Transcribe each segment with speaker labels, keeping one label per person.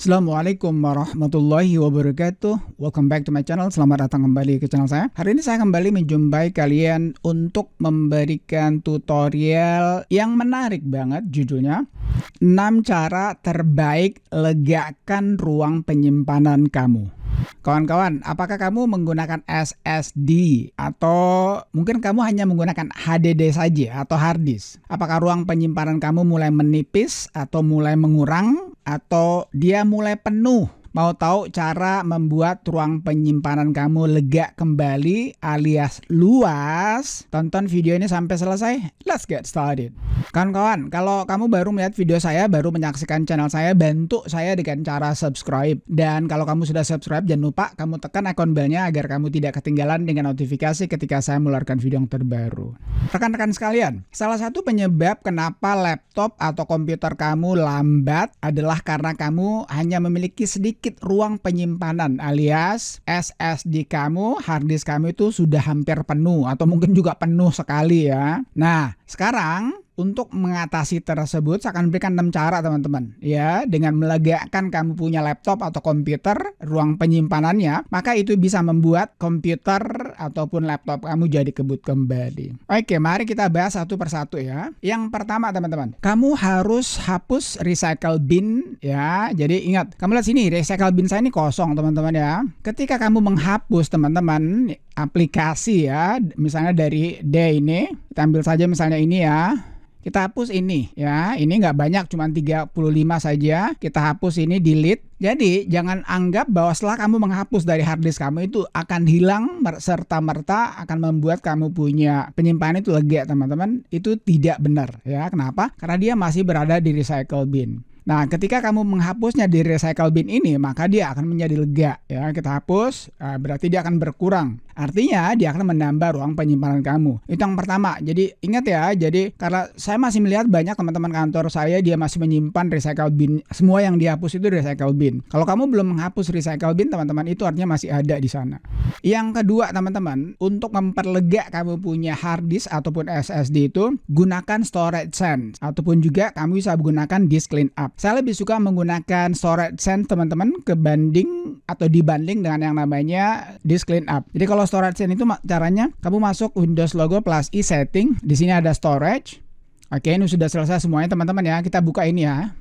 Speaker 1: Assalamualaikum warahmatullahi wabarakatuh. Welcome back to my channel. Selamat datang kembali ke channel saya. Hari ini saya kembali menjumpai kalian untuk memberikan tutorial yang menarik banget. Judulnya 6 cara terbaik legakan ruang penyimpanan kamu. Kawan-kawan, apakah kamu menggunakan SSD atau mungkin kamu hanya menggunakan HDD saja atau hard disk? Apakah ruang penyimpanan kamu mulai menipis atau mulai mengurang atau dia mulai penuh? Mau tahu cara membuat ruang penyimpanan kamu lega kembali alias luas? Tonton video ini sampai selesai. Let's get started. Kawan-kawan, kalau kamu baru melihat video saya, baru menyaksikan channel saya, bantu saya dengan cara subscribe. Dan kalau kamu sudah subscribe, jangan lupa kamu tekan ikon belnya agar kamu tidak ketinggalan dengan notifikasi ketika saya mengeluarkan video yang terbaru. Rekan-rekan sekalian, salah satu penyebab kenapa laptop atau komputer kamu lambat adalah karena kamu hanya memiliki sedikit ruang penyimpanan alias SSD kamu, hard disk kamu itu sudah hampir penuh atau mungkin juga penuh sekali ya. Nah, sekarang untuk mengatasi tersebut, saya akan berikan 6 cara teman-teman. Ya, dengan melegakan kamu punya laptop atau komputer, ruang penyimpanannya, maka itu bisa membuat komputer ataupun laptop kamu jadi kebut kembali. Oke, mari kita bahas satu persatu ya. Yang pertama teman-teman, kamu harus hapus recycle bin ya. Jadi ingat, kamu lihat sini, recycle bin saya ini kosong teman-teman ya. Ketika kamu menghapus teman-teman aplikasi ya, misalnya dari D ini, kita ambil saja misalnya ini ya. Kita hapus ini ya, ini nggak banyak, cuma 35 saja. Kita hapus ini, delete. Jadi jangan anggap bahwa setelah kamu menghapus dari hard disk kamu itu akan hilang serta-merta akan membuat kamu punya penyimpanan itu lega teman-teman. Itu tidak benar ya. Kenapa? Karena dia masih berada di recycle bin. Nah, ketika kamu menghapusnya di recycle bin ini, maka dia akan menjadi lega ya. Kita hapus, berarti dia akan berkurang. Artinya dia akan menambah ruang penyimpanan kamu. Itu yang pertama. Jadi ingat ya, jadi karena saya masih melihat banyak teman-teman kantor saya dia masih menyimpan recycle bin. Semua yang dihapus itu recycle bin. Kalau kamu belum menghapus recycle bin teman-teman, itu artinya masih ada di sana. Yang kedua teman-teman, untuk memperlega kamu punya hard disk ataupun SSD itu, gunakan storage sense ataupun juga kamu bisa menggunakan disk clean up. Saya lebih suka menggunakan storage sense teman-teman dibanding dengan yang namanya disk clean up. Jadi kalau storage sense itu caranya kamu masuk Windows logo plus i setting, di sini ada storage. Oke, ini sudah selesai semuanya teman-teman ya. Kita buka ini ya.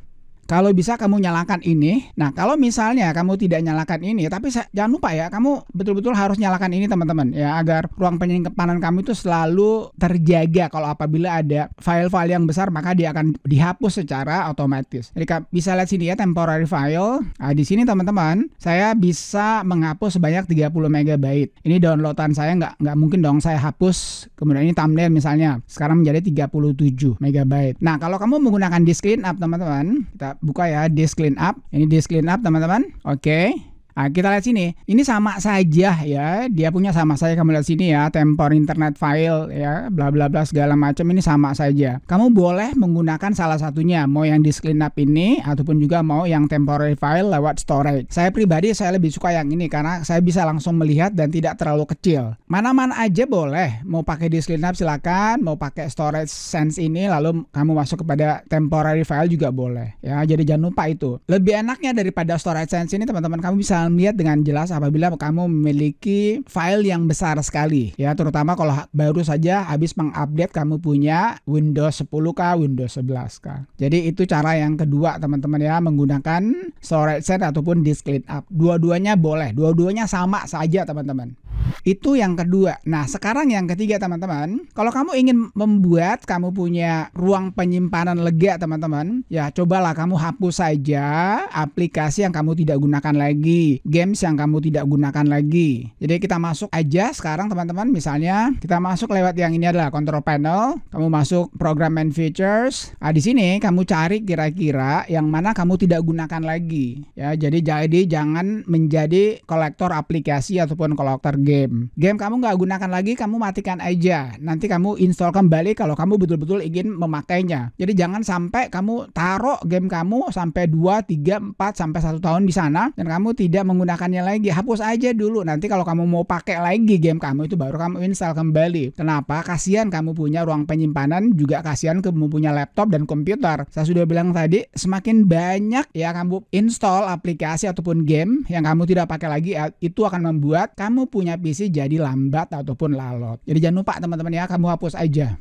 Speaker 1: Kalau bisa kamu nyalakan ini. Nah, kalau misalnya kamu tidak nyalakan ini, tapi jangan lupa ya, kamu betul-betul harus nyalakan ini teman-teman ya, agar ruang penyimpanan kamu itu selalu terjaga. Kalau apabila ada file-file yang besar, maka dia akan dihapus secara otomatis. Jadi bisa lihat sini ya, temporary file. Nah, di sini teman-teman, saya bisa menghapus sebanyak 30 MB. Ini downloadan saya, nggak mungkin dong saya hapus. Kemudian ini thumbnail misalnya, sekarang menjadi 37 MB. Nah, kalau kamu menggunakan disk clean up teman-teman, kita buka ya disk clean up. Ini disk clean up teman-teman. Oke. Nah, kita lihat sini. Ini sama saja ya. Dia punya sama saja, kamu lihat sini ya. Tempor internet file ya, bla bla bla segala macam, ini sama saja. Kamu boleh menggunakan salah satunya, mau yang disk clean up ini ataupun juga mau yang temporary file lewat storage. Saya pribadi saya lebih suka yang ini karena saya bisa langsung melihat dan tidak terlalu kecil. Mana-mana aja boleh. Mau pakai disk clean up silakan, mau pakai storage sense ini lalu kamu masuk kepada temporary file juga boleh. Ya, jadi jangan lupa itu. Lebih enaknya daripada storage sense ini teman-teman, kamu bisa melihat dengan jelas apabila kamu memiliki file yang besar sekali ya, terutama kalau baru saja habis mengupdate kamu punya Windows 10K, Windows 11K. Jadi itu cara yang kedua teman-teman ya, menggunakan storage set ataupun disk clean up. Dua-duanya boleh, dua-duanya sama saja teman-teman. Itu yang kedua. Nah, sekarang yang ketiga teman-teman, kalau kamu ingin membuat kamu punya ruang penyimpanan lega teman-teman, ya cobalah kamu hapus saja aplikasi yang kamu tidak gunakan lagi, games yang kamu tidak gunakan lagi. Jadi kita masuk aja sekarang teman-teman, misalnya kita masuk lewat yang ini adalah control panel, kamu masuk program and features. Nah, di sini kamu cari kira-kira yang mana kamu tidak gunakan lagi. Ya, jadi jangan menjadi kolektor aplikasi ataupun kolektor game. game. Game kamu nggak gunakan lagi, kamu matikan aja. Nanti kamu install kembali kalau kamu betul-betul ingin memakainya. Jadi jangan sampai kamu taruh game kamu sampai 2, 3, 4 sampai 1 tahun di sana dan kamu tidak menggunakannya lagi. Hapus aja dulu. Nanti kalau kamu mau pakai lagi game kamu itu baru kamu install kembali. Kenapa? Kasihan kamu punya ruang penyimpanan, juga kasihan kamu punya laptop dan komputer. Saya sudah bilang tadi, semakin banyak ya kamu install aplikasi ataupun game yang kamu tidak pakai lagi, itu akan membuat kamu punya PC jadi lambat ataupun lalot. Jadi jangan lupa teman-teman ya, kamu hapus aja.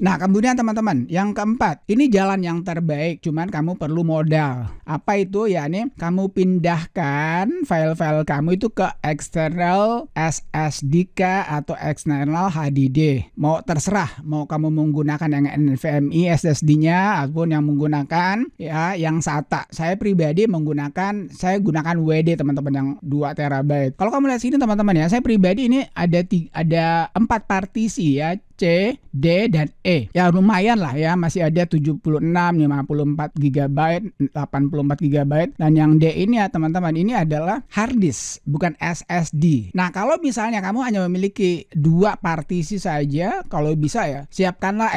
Speaker 1: Nah, kemudian teman-teman, yang keempat, ini jalan yang terbaik, cuman kamu perlu modal. Apa itu? Ya, ini kamu pindahkan file-file kamu itu ke external SSD atau external HDD. Mau terserah, mau kamu menggunakan yang NVMe SSD-nya ataupun yang menggunakan ya yang SATA. Saya pribadi gunakan WD teman-teman yang 2 TB. Kalau kamu lihat sini teman-teman ya, saya pribadi ini ada 4 partisi ya. C, D, dan E. Ya lumayan lah ya, masih ada 76, 54 GB, 84 GB. Dan yang D ini ya teman-teman, ini adalah hard disk, bukan SSD. Nah kalau misalnya kamu hanya memiliki 2 partisi saja, kalau bisa ya, siapkanlah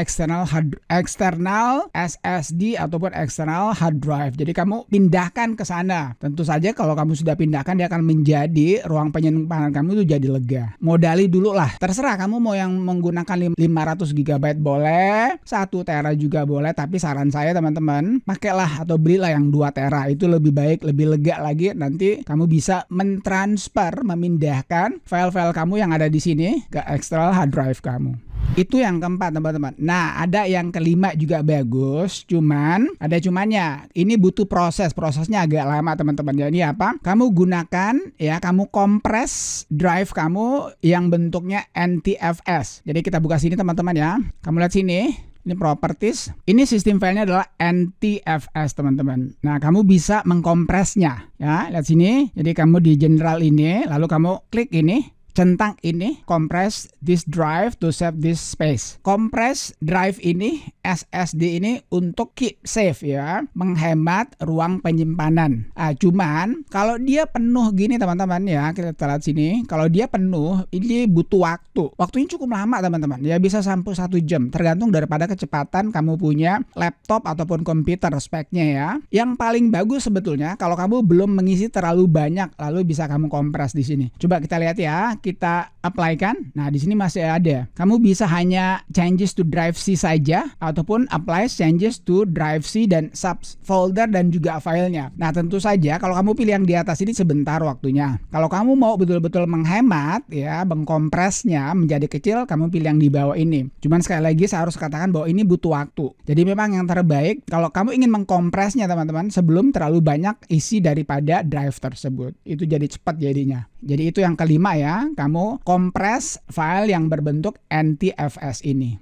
Speaker 1: external SSD ataupun external hard drive. Jadi kamu pindahkan ke sana. Tentu saja kalau kamu sudah pindahkan, dia akan menjadi ruang penyimpanan kamu itu jadi lega. Modali dulu lah, terserah kamu mau yang menggunakan 500 GB boleh, 1 tera juga boleh, tapi saran saya teman-teman, pakailah atau belilah yang 2 tera, itu lebih baik, lebih lega lagi. Nanti kamu bisa memindahkan file-file kamu yang ada di sini ke external hard drive kamu. Itu yang keempat teman-teman. Nah ada yang kelima juga bagus, cuman ada cumannya. Ini butuh prosesnya agak lama teman-teman. Jadi apa? Kamu gunakan ya, kamu kompres drive kamu yang bentuknya NTFS. Jadi kita buka sini teman-teman ya. Kamu lihat sini. Ini properties. Ini sistem filenya adalah NTFS teman-teman. Nah kamu bisa mengkompresnya ya. Lihat sini. Jadi kamu di general ini, lalu kamu klik ini. Centang ini, compress this drive to save this space. Compress drive ini, SSD ini untuk keep safe ya, menghemat ruang penyimpanan. Cuman kalau dia penuh gini teman-teman ya, kita lihat sini. Kalau dia penuh, ini butuh waktu. Waktunya cukup lama teman-teman. Ya bisa sampai 1 jam, tergantung daripada kecepatan kamu punya laptop ataupun komputer speknya ya. Yang paling bagus sebetulnya kalau kamu belum mengisi terlalu banyak, lalu bisa kamu kompres di sini. Coba kita lihat ya. Kita apply kan. Nah di sini masih ada. Kamu bisa hanya changes to drive C saja ataupun apply changes to drive C dan subfolder dan juga filenya. Nah tentu saja kalau kamu pilih yang di atas ini sebentar waktunya. Kalau kamu mau betul-betul menghemat ya, mengkompresnya menjadi kecil, kamu pilih yang di bawah ini. Cuman sekali lagi saya harus katakan bahwa ini butuh waktu. Jadi memang yang terbaik kalau kamu ingin mengkompresnya teman-teman sebelum terlalu banyak isi daripada drive tersebut. Itu jadi cepat jadinya. Jadi itu yang kelima ya, kamu kompres file yang berbentuk NTFS ini.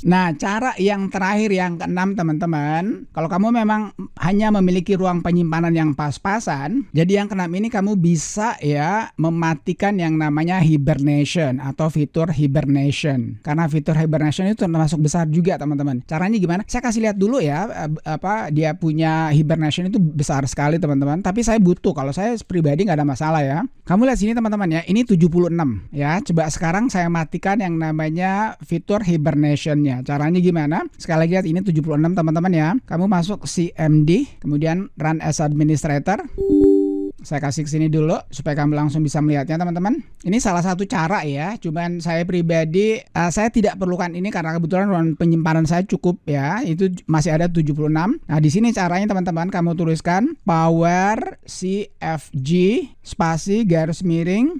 Speaker 1: Nah, cara yang terakhir yang keenam teman-teman, kalau kamu memang hanya memiliki ruang penyimpanan yang pas-pasan, jadi yang keenam ini kamu bisa ya mematikan yang namanya hibernation atau fitur hibernation. Karena fitur hibernation itu termasuk besar juga teman-teman. Caranya gimana? Saya kasih lihat dulu ya, dia punya hibernation itu besar sekali teman-teman. Tapi saya butuh, kalau saya pribadi nggak ada masalah ya. Kamu lihat sini teman-teman ya, ini 76 ya. Coba sekarang saya matikan yang namanya fitur hibernation. Caranya gimana? Sekali lagi lihat ini 76 teman-teman ya. Kamu masuk CMD, kemudian run as administrator. Saya kasih ke sini dulu supaya kamu langsung bisa melihatnya teman-teman. Ini salah satu cara ya. Cuman saya pribadi saya tidak perlukan ini karena kebetulan ruang penyimpanan saya cukup ya. Itu masih ada 76. Nah, di sini caranya teman-teman kamu tuliskan power CFG spasi garis miring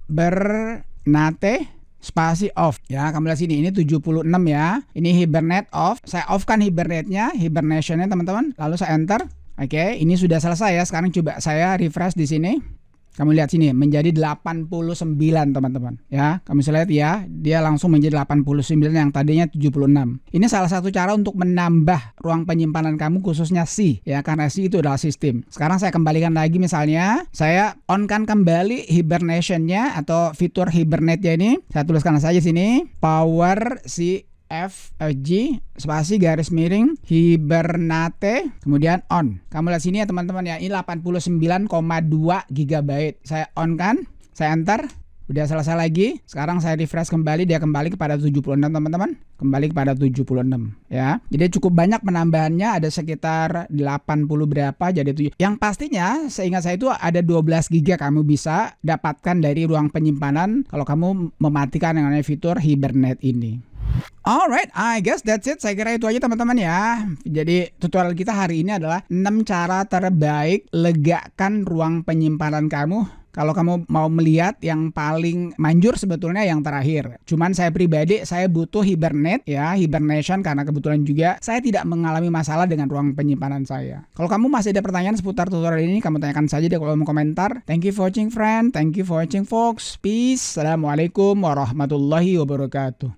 Speaker 1: hibernate spasi off ya. Kamu lihat sini ini 76 ya. Ini hibernate off. Saya off kan hibernate-nya, hibernationnya teman-teman. Lalu saya enter. Oke, ini sudah selesai ya. Sekarang coba saya refresh di sini. Kamu lihat sini menjadi 89 teman-teman ya. Kamu bisa lihat ya, dia langsung menjadi 89 yang tadinya 76. Ini salah satu cara untuk menambah ruang penyimpanan kamu khususnya C ya, karena C itu adalah sistem. Sekarang saya kembalikan lagi, misalnya saya on-kan kembali hibernation-nya atau fitur hibernate-nya ini. Saya tuliskan saja sini power CFG spasi garis miring hibernate kemudian on. Kamu lihat sini ya teman-teman ya, ini 89,2 GB. Saya on kan, saya enter. Udah selesai lagi. Sekarang saya refresh kembali, dia kembali kepada 76 teman-teman. Kembali kepada 76 ya. Jadi cukup banyak penambahannya, ada sekitar 80 berapa jadi 7. Yang pastinya seingat saya itu ada 12 GB kamu bisa dapatkan dari ruang penyimpanan kalau kamu mematikan yang namanya fitur Hibernate ini. Alright, I guess that's it. Saya kira itu aja teman-teman ya. Jadi tutorial kita hari ini adalah 6 cara terbaik legakan ruang penyimpanan kamu. Kalau kamu mau melihat yang paling manjur sebetulnya yang terakhir. Cuman saya pribadi, saya butuh Hibernate ya, Hibernation karena kebetulan juga saya tidak mengalami masalah dengan ruang penyimpanan saya. Kalau kamu masih ada pertanyaan seputar tutorial ini, kamu tanyakan saja di kolom komentar. Thank you for watching friend, thank you for watching folks. Peace. Assalamualaikum warahmatullahi wabarakatuh.